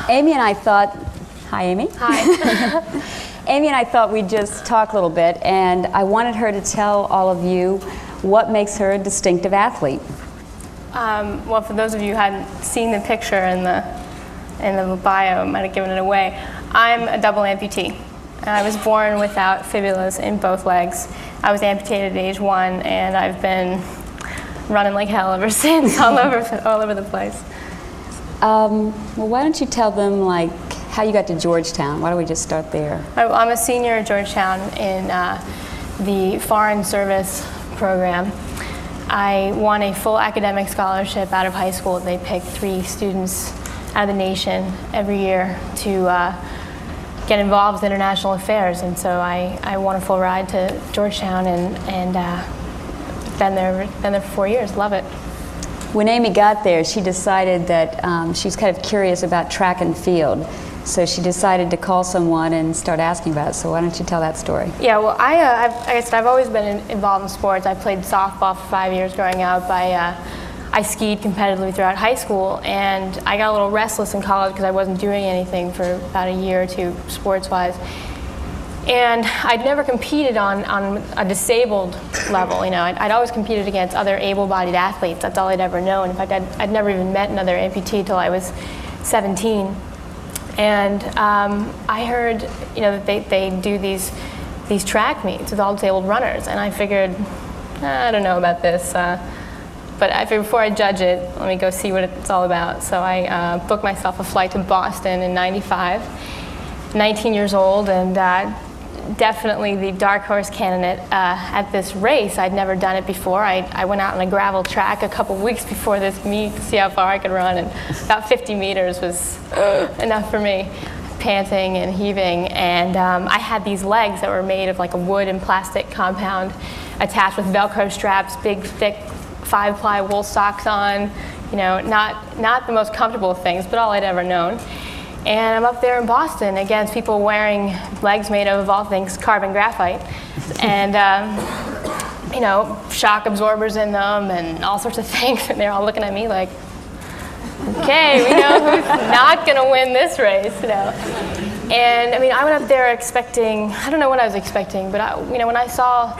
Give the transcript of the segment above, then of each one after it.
Amy and I thought, hi Amy. Hi. Amy and I thought we'd just talk a little bit, and I wanted her to tell all of you what makes her a distinctive athlete. Well, for those of you who hadn't seen the picture in the bio, I might have given it away. I'm a double amputee. I was born without fibulas in both legs. I was amputated at age 1, and I've been running like hell ever since, all over the place. Well, why don't you tell them like how you got to Georgetown? Why don't we just start there? I'm a senior at Georgetown in the Foreign Service program. I won a full academic scholarship out of high school. They pick 3 students out of the nation every year to get involved with international affairs, and so I won a full ride to Georgetown and been there for 4 years. Love it. When Amy got there, she decided that she was kind of curious about track and field. So she decided to call someone and start asking about it. So why don't you tell that story? Yeah, well, I've always been involved in sports. I played softball for 5 years growing up. I skied competitively throughout high school, and I got a little restless in college because I wasn't doing anything for about a year or two sports-wise. And I'd never competed on a disabled level. You know, I'd always competed against other able-bodied athletes. That's all I'd ever known. In fact, I'd never even met another amputee until I was 17. And I heard, you know, that they do these track meets with all disabled runners, and I figured, I don't know about this, but I figured before I judge it, let me go see what it's all about. So I booked myself a flight to Boston in '95, 19 years old, and definitely the dark horse candidate at this race. I'd never done it before. I went out on a gravel track a couple weeks before this meet to see how far I could run, and about 50 meters was enough for me, panting and heaving. And I had these legs that were made of like a wood and plastic compound attached with Velcro straps, big, thick 5-ply wool socks on, you know, not the most comfortable of things, but all I'd ever known. And I'm up there in Boston against people wearing legs made of all things, carbon graphite, and you know, shock absorbers in them and all sorts of things. And they're all looking at me like, okay, we know who's not going to win this race, you know. And I mean, I went up there expecting, I don't know what I was expecting, but you know, when I saw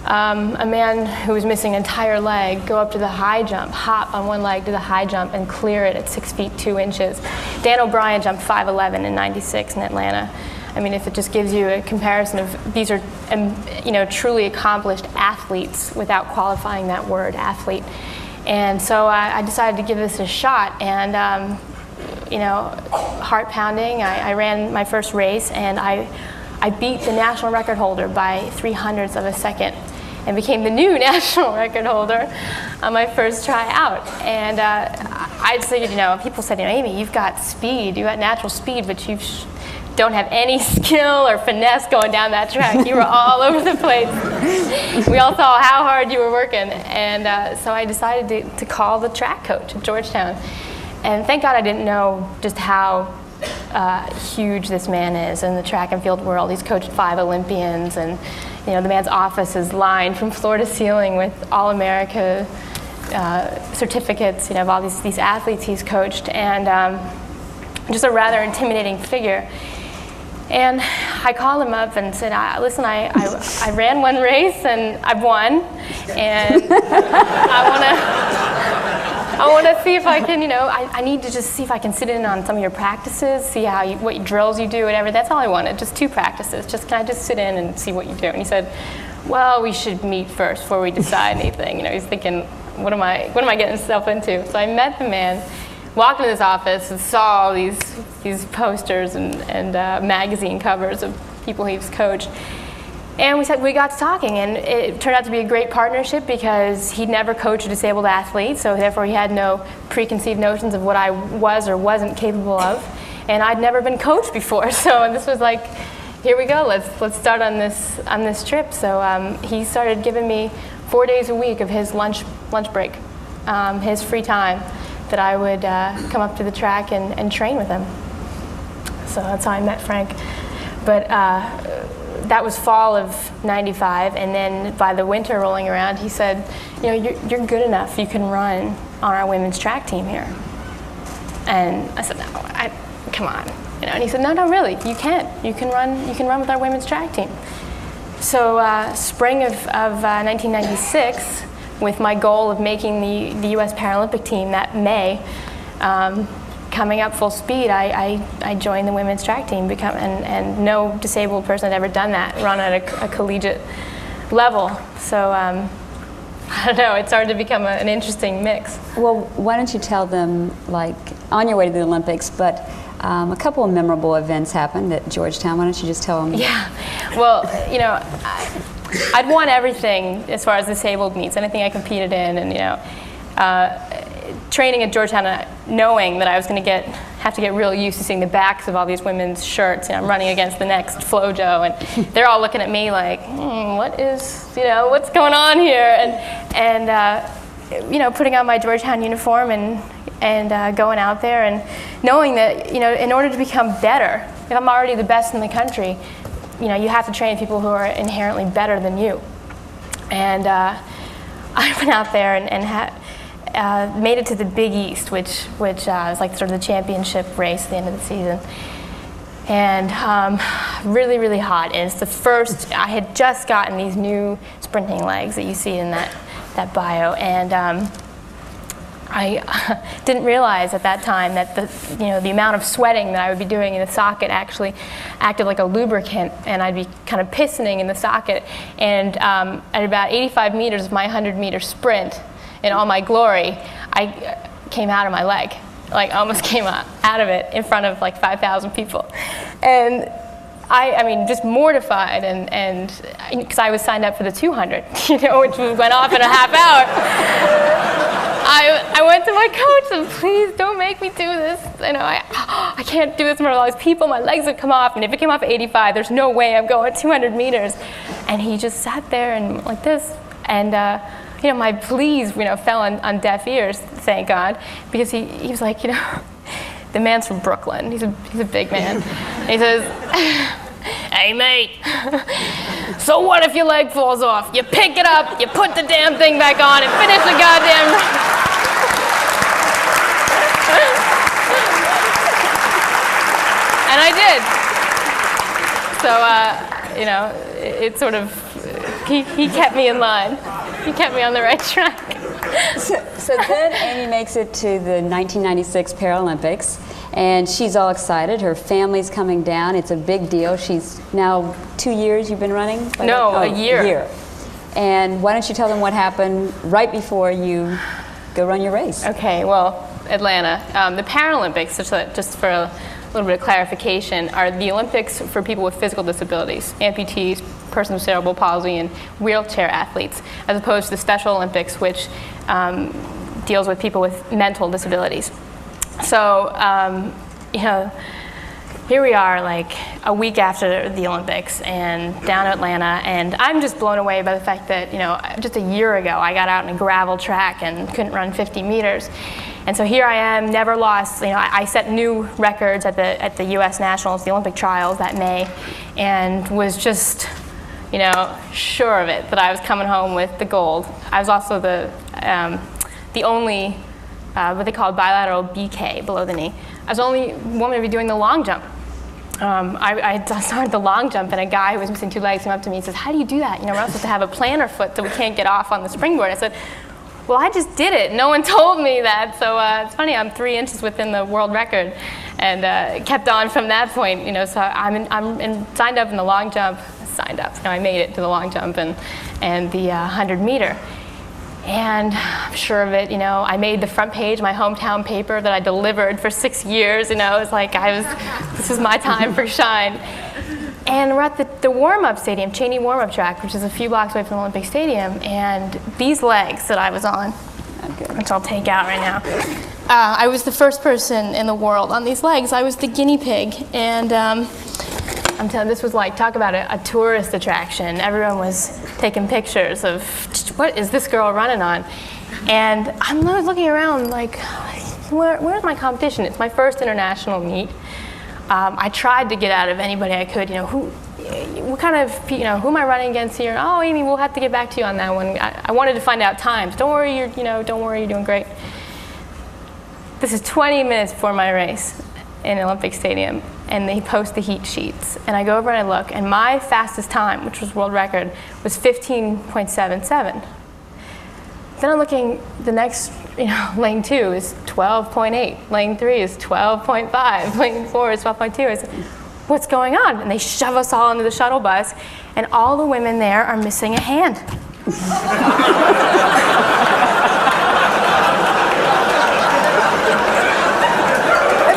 a man who was missing an entire leg go up to the high jump, hop on one leg to the high jump and clear it at 6 feet 2 inches. Dan O'Brien jumped 5'11" in '96 in Atlanta. I mean, if it just gives you a comparison of, these are you know, truly accomplished athletes without qualifying that word, athlete. And so I decided to give this a shot, and you know, heart pounding. I ran my first race, and I beat the national record holder by 0.03 of a second, and became the new national record holder on my first try out. And I figured, you know, people said, you know, Amy, you've got speed, you got natural speed, but you don't have any skill or finesse going down that track. You were all over the place. We all saw how hard you were working. And so I decided to call the track coach at Georgetown. And thank God I didn't know just how huge this man is in the track and field world. He's coached 5 Olympians, and you know, the man's office is lined from floor to ceiling with All-America certificates, you know, of all these athletes he's coached, and just a rather intimidating figure. And I called him up and said, listen, I ran one race and I've won, and I want to see if I can, you know, I need to just see if I can sit in on some of your practices, see what drills you do, whatever. That's all I wanted, just 2 practices. Can I just sit in and see what you do? And he said, well, we should meet first before we decide anything. You know, he's thinking, what am I getting myself into? So I met the man, walked into his office, and saw all these posters and magazine covers of people he's coached. And we got to talking, and it turned out to be a great partnership because he'd never coached a disabled athlete, so therefore he had no preconceived notions of what I was or wasn't capable of. And I'd never been coached before, so this was like, here we go, let's start on this trip. So he started giving me 4 days a week of his lunch break, his free time, that I would come up to the track and train with him. So that's how I met Frank. But that was fall of '95, and then by the winter rolling around, he said, you know, you're good enough, you can run on our women's track team here. And I said, no, come on. And he said, no, really, you can. You can run with our women's track team. So spring of 1996, with my goal of making the U.S. Paralympic team that May, coming up full speed, I joined the women's track team, and no disabled person had ever done that, run at a collegiate level. So I don't know, it started to become an interesting mix. Well, why don't you tell them, like, on your way to the Olympics, but a couple of memorable events happened at Georgetown. Why don't you just tell them? Yeah, well, I'd won everything as far as disabled meets, anything I competed in, and training at Georgetown, knowing that I was going to have to get real used to seeing the backs of all these women's shirts. I'm running against the next FloJo, and they're all looking at me like, what's going on here? And putting on my Georgetown uniform and going out there and knowing that, in order to become better, if I'm already the best in the country, you have to train people who are inherently better than you. And I went out there and made it to the Big East, which was like sort of the championship race at the end of the season. And really, really hot. And it's the first, I had just gotten these new sprinting legs that you see in that bio. And I didn't realize at that time that the amount of sweating that I would be doing in the socket actually acted like a lubricant, and I'd be kind of pistoning in the socket. And at about 85 meters of my 100-meter sprint, in all my glory, I came out of my leg, like almost came out of it in front of like 5,000 people. And I mean, just mortified, and because I was signed up for the 200, which went off in a half hour. I went to my coach and, please don't make me do this. I can't do this in front of all these people. My legs would come off, and if it came off at 85, there's no way I'm going 200 meters. And he just sat there and like this, and my pleas, fell on deaf ears, thank God, because he was like, the man's from Brooklyn. He's a big man. And he says, hey, mate, so what if your leg falls off? You pick it up, you put the damn thing back on, and finish the goddamn race. And I did. So, it sort of, he kept me in line. He kept me on the right track. So then Amy makes it to the 1996 Paralympics, and she's all excited. Her family's coming down. It's a big deal. She's now 2 years you've been running? A year. A year. And why don't you tell them what happened right before you go run your race? Okay, well, Atlanta. The Paralympics, just for a little bit of clarification, are the Olympics for people with physical disabilities, amputees, persons with cerebral palsy, and wheelchair athletes, as opposed to the Special Olympics, which deals with people with mental disabilities. So, here we are, like a week after the Olympics, and down in Atlanta, and I'm just blown away by the fact that, just a year ago, I got out in a gravel track and couldn't run 50 meters. And so here I am, never lost. I set new records at the U.S. Nationals, the Olympic trials that May, and was just, sure of it that I was coming home with the gold. I was also the only, what they call bilateral BK, below the knee. I was the only woman to be doing the long jump. I started the long jump, and a guy who was missing 2 legs came up to me and says, "How do you do that? We're not supposed to have a plantar foot so we can't get off on the springboard." I said, well, I just did it. No one told me that. So it's funny, I'm 3 inches within the world record, and kept on from that point. So I'm signed up in the long jump. I made it to the long jump and the 100 meter. And I'm sure of it, I made the front page, my hometown paper that I delivered for 6 years. It's like this was my time for shine. And we're at the warm-up stadium, Cheney warm-up track, which is a few blocks away from the Olympic Stadium. And these legs that I was on, which I'll take out right now, I was the first person in the world on these legs. I was the guinea pig. And I'm telling you, this was like, talk about a tourist attraction. Everyone was taking pictures of, what is this girl running on? And I'm looking around like, where's my competition? It's my first international meet. I tried to get out of anybody I could, who am I running against here? Oh, Amy, we'll have to get back to you on that one. I wanted to find out times. Don't worry, you're doing great. This is 20 minutes before my race. in Olympic Stadium, and they post the heat sheets. And I go over and I look, and my fastest time, which was world record, was 15.77. Then I'm looking, the next, lane 2 is 12.8, lane 3 is 12.5, lane 4 is 12.2. I said, what's going on? And they shove us all into the shuttle bus, and all the women there are missing a hand.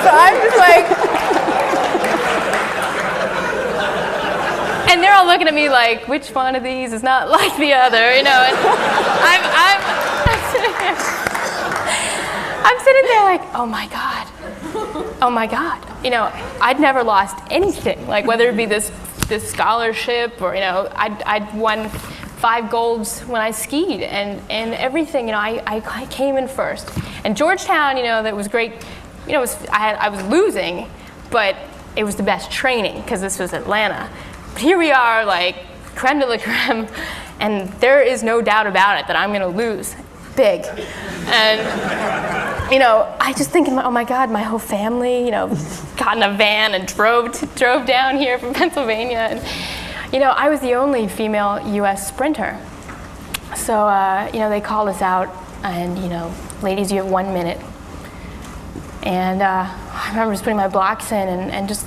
So I'm just like, and they're all looking at me like, which one of these is not like the other, And I'm sitting there like, oh my God. I'd never lost anything, like whether it be this scholarship or, I'd won 5 golds when I skied and everything, I came in first. And Georgetown, that was great. I was losing, but it was the best training because this was Atlanta. But here we are, like creme de la creme, and there is no doubt about it that I'm going to lose big. And I just thinking, oh my God, my whole family, got in a van and drove down here from Pennsylvania, and I was the only female U.S. sprinter. So they called us out, and ladies, you have 1 minute. And I remember just putting my blocks in and just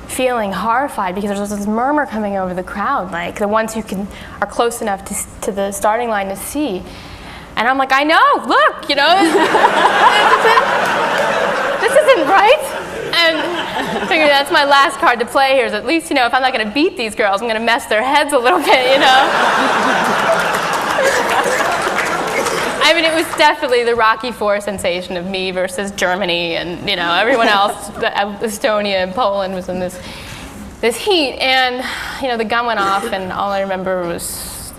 feeling horrified because there's this murmur coming over the crowd, like the ones who are close enough to the starting line to see. And I'm like, I know, look, this isn't right. And I figured that's my last card to play here is at least, if I'm not going to beat these girls, I'm going to mess their heads a little bit, I mean, it was definitely the Rocky IV sensation of me versus Germany and, everyone else, Estonia and Poland was in this heat. And, the gun went off and all I remember was,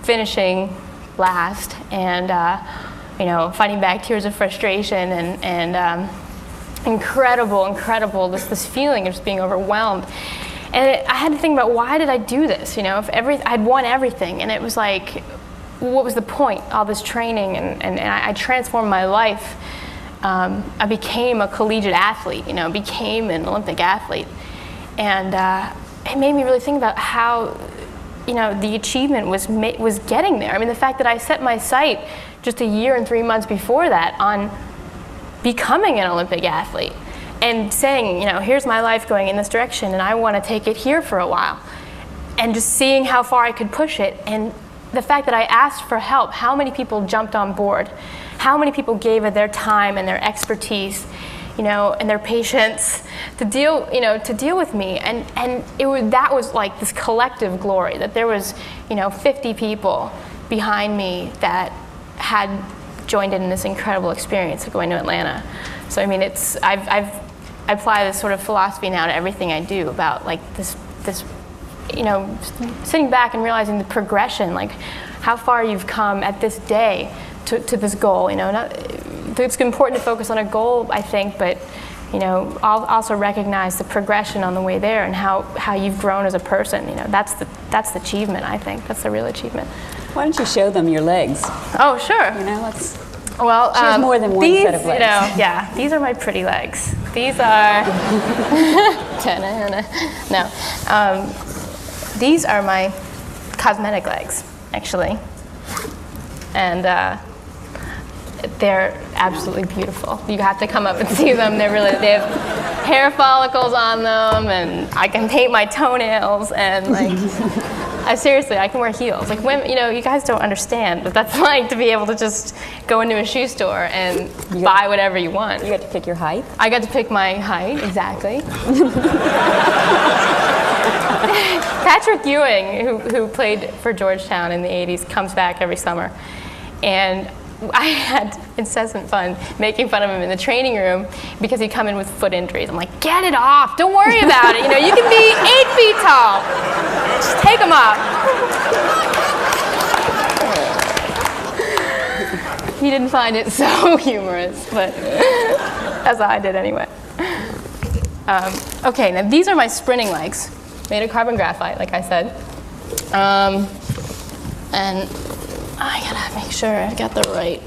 finishing last and, fighting back tears of frustration and incredible, this feeling of just being overwhelmed. And I had to think about why did I do this, if I'd won everything and it was like, what was the point, all this training, and I transformed my life. I became a collegiate athlete, became an Olympic athlete. And it made me really think about how, the achievement was getting there. I mean, the fact that I set my sight just a year and 3 months before that on becoming an Olympic athlete and saying, here's my life going in this direction and I want to take it here for a while. And just seeing how far I could push it, and the fact that I asked for help, how many people jumped on board, how many people gave of their time and their expertise, and their patience to deal with me, and that was like this collective glory that there was, 50 people behind me that had joined in this incredible experience of going to Atlanta. So I mean, I apply this sort of philosophy now to everything I do about like this. Sitting back and realizing the progression, like how far you've come at this day to this goal. It's important to focus on a goal, I think, but I'll also recognize the progression on the way there and how you've grown as a person. That's the achievement. I think that's the real achievement. Why don't you show them your legs? Oh, sure. Let's. Well, she has more than one set of legs. These are my pretty legs. These are no. These are my cosmetic legs, actually, and they're absolutely beautiful. You have to come up and see them. They have hair follicles on them, and I can paint my toenails, and like, I can wear heels. Like women, you guys don't understand what that's like to be able to just go into a shoe store and buy whatever you want. You got to pick your height? I got to pick my height, exactly. Patrick Ewing, who played for Georgetown in the 80s, comes back every summer. And I had incessant fun making fun of him in the training room because he'd come in with foot injuries. I'm like, get it off. Don't worry about it. You can be 8 feet tall. Just take them off. He didn't find it so humorous, but as I did anyway. Okay, now these are my sprinting legs, made of carbon graphite, like I said. And I gotta make sure I got the right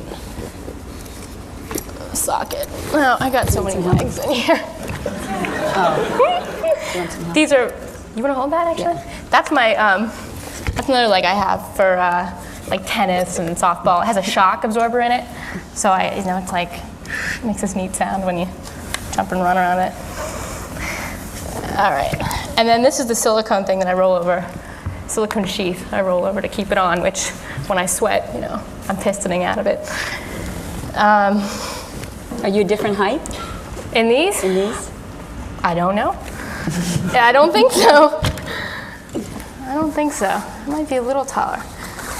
socket. Oh, I got so many legs in here. These are, you want to hold that actually? Yeah. That's my, that's another leg I have for like tennis and softball. It has a shock absorber in it. So it's like, it makes this neat sound when you jump and run around it. All right. And then this is the silicone thing that I roll over, silicone sheath I roll over to keep it on, which when I sweat, I'm pistoning out of it. Are you a different height In these? in these? I don't know. Yeah, I don't think so. I don't think so. I might be a little taller.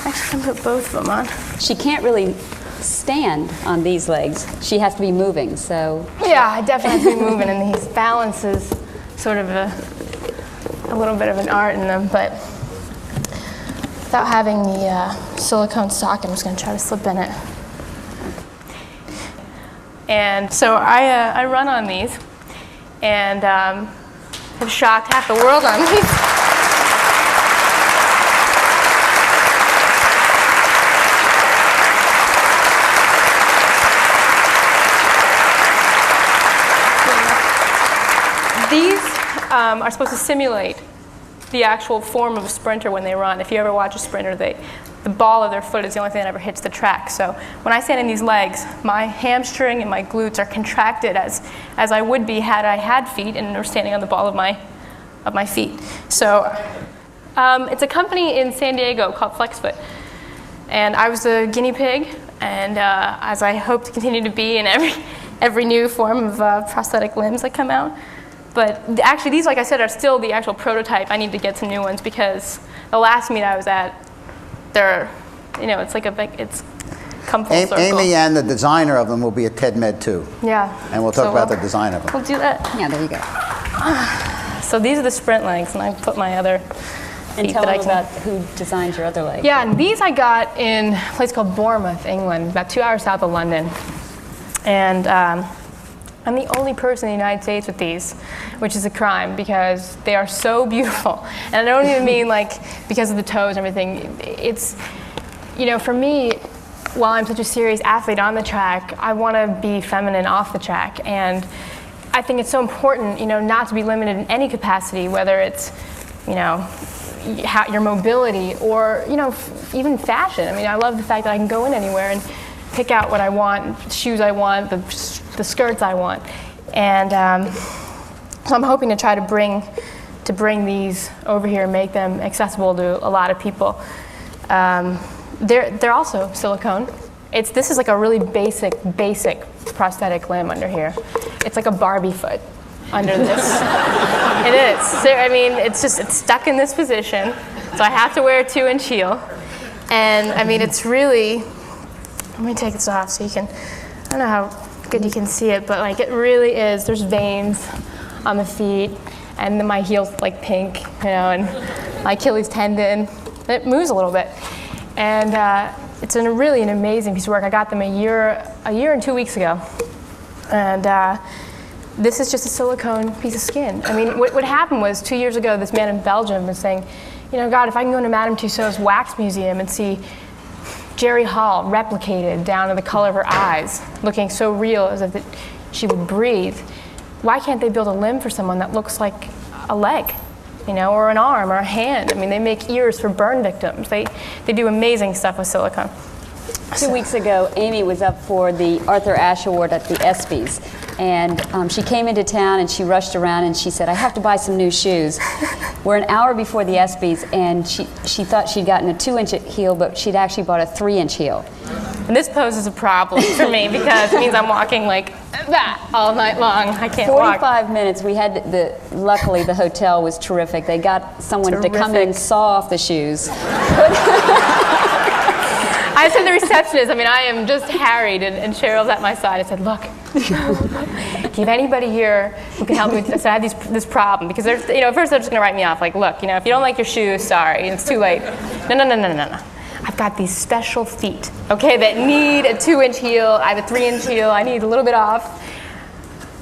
Actually, I can put both of them on. She can't really stand on these legs. She has to be moving, so. Yeah, I definitely have to be moving, and these balance is sort of a little bit of an art in them, but without having the silicone sock, I'm just going to try to slip in it. And so I run on these, and have shocked half the world on these. These are supposed to simulate the actual form of a sprinter when they run. If you ever watch a sprinter, the ball of their foot is the only thing that ever hits the track. So when I stand in these legs, my hamstring and my glutes are contracted as I would be had I had feet and were standing on the ball of my feet. So it's a company in San Diego called FlexFoot. And I was a guinea pig, and as I hope to continue to be in every new form of prosthetic limbs that come out. But actually, these, like I said, are still the actual prototype. I need to get some new ones because the last meet I was at, they're, it's like it's come full circle. Amy and the designer of them will be at TEDMed too. Yeah. And we'll talk about the design of them. We'll do that. Yeah, there you go. So these are the sprint legs, and I put my other And feet tell that I them can. about who designs your other leg. Yeah, and these I got in a place called Bournemouth, England, about 2 hours south of London. And I'm the only person in the United States with these, which is a crime because they are so beautiful. And I don't even mean like because of the toes and everything. It's, for me, while I'm such a serious athlete on the track, I want to be feminine off the track. And I think it's so important, not to be limited in any capacity, whether it's, your mobility or, even fashion. I mean, I love the fact that I can go in anywhere and pick out what I want, the shoes I want, the skirts I want. And so I'm hoping to try to bring these over here and make them accessible to a lot of people. They're also silicone. This is like a really basic prosthetic limb under here. It's like a Barbie foot under this. It is. So, I mean, it's stuck in this position. So I have to wear a 2-inch heel. And I mean, it's really, let me take this off so you can, I don't know how good you can see it, but like it really is, there's veins on the feet, and then my heel's like pink, and my Achilles tendon, it moves a little bit. And it's really an amazing piece of work. I got them a year and 2 weeks ago. And this is just a silicone piece of skin. I mean, what happened was 2 years ago, this man in Belgium was saying, God, if I can go into Madame Tussauds Wax Museum and see Jerry Hall replicated down to the color of her eyes, looking so real as if she would breathe, why can't they build a limb for someone that looks like a leg, or an arm or a hand? I mean, they make ears for burn victims. They do amazing stuff with silicone. 2 weeks ago, Amy was up for the Arthur Ashe Award at the ESPYs, and she came into town and she rushed around and she said, I have to buy some new shoes. We're an hour before the ESPYs, and she thought she'd gotten a 2-inch heel, but she'd actually bought a 3-inch heel. And this poses a problem for me because it means I'm walking like that all night long. I can't 45 minutes. We had luckily the hotel was terrific. They got someone to come in and saw off the shoes. I said to the receptionist, I am just harried, and Cheryl's at my side. I said, look, do you have anybody here who can help me with this? I have this problem, because at first they're just going to write me off, like, look, if you don't like your shoes, sorry, it's too late. No. I've got these special feet, okay, that need a 2-inch heel. I have a 3-inch heel. I need a little bit off.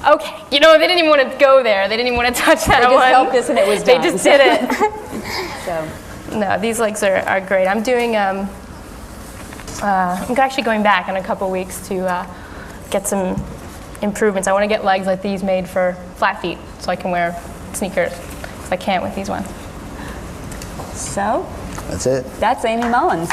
Okay, they didn't even want to go there. They didn't even want to touch that one. They just helped us and it was done. They just did it. So. No, these legs are great. I'm doing, I'm actually going back in a couple weeks to get some improvements. I want to get legs like these made for flat feet so I can wear sneakers. 'Cause I can't with these ones. So That's it. that's Amy Mullins.